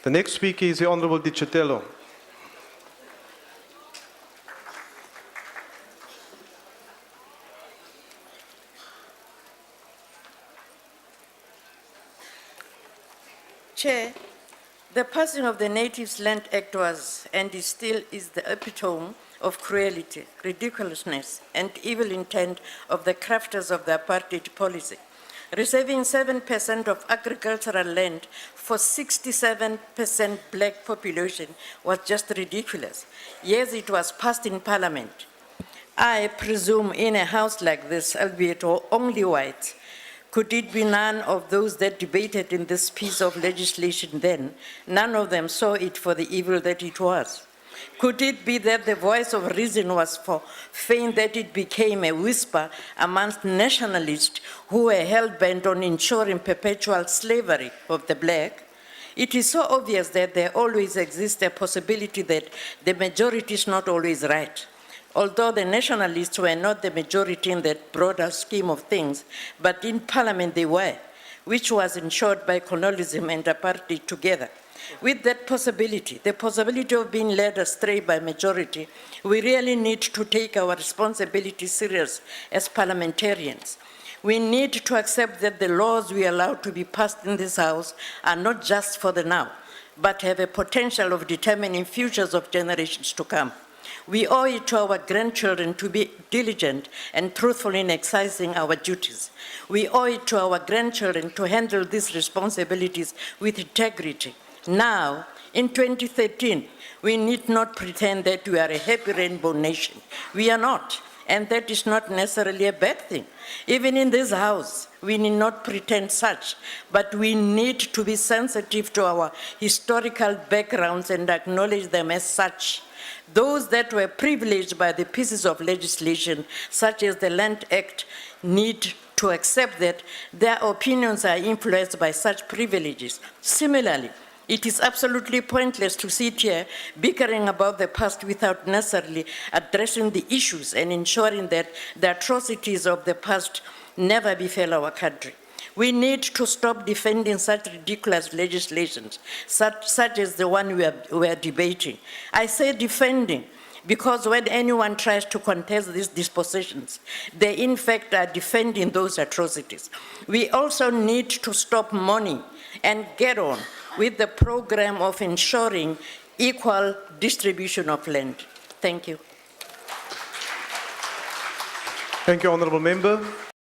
The next speaker is the Honourable Dicitello. Chair, the passing of the Natives Land Act was and is still is the epitome of cruelty, ridiculousness, and evil intent of the crafters of the apartheid policy. Reserving 7% of agricultural land for 67% black population was just ridiculous. Yes, it was passed in Parliament. I presume in a house like this, albeit only white, could it be none of those that debated in this piece of legislation then? None of them saw it for the evil that it was. Could it be that the voice of reason was for faint that it became a whisper amongst nationalists who were hell-bent on ensuring perpetual slavery of the black? It is so obvious that there always exists a possibility that the majority is not always right. Although the nationalists were not the majority in that broader scheme of things, but in Parliament they were, which was ensured by colonialism and apartheid together. With that possibility, the possibility of being led astray by majority, we really need to take our responsibility serious as parliamentarians. We need to accept that the laws we allow to be passed in this House are not just for the now, but have a potential of determining futures of generations to come. We owe it to our grandchildren to be diligent and truthful in exercising our duties. We owe it to our grandchildren to handle these responsibilities with integrity. Now, in 2013, we need not pretend that we are a happy rainbow nation. We are not, and that is not necessarily a bad thing. Even in this House, we need not pretend such, but we need to be sensitive to our historical backgrounds and acknowledge them as such. Those that were privileged by the pieces of legislation, such as the Land Act, need to accept that their opinions are influenced by such privileges. Similarly, it is absolutely pointless to sit here bickering about the past without necessarily addressing the issues and ensuring that the atrocities of the past never befell our country. We need to stop defending such ridiculous legislations, such as the one we are debating. I say defending because when anyone tries to contest these dispositions, they in fact are defending those atrocities. We also need to stop mourning and get on with the program of ensuring equal distribution of land. Thank you. Thank you, Honourable Member.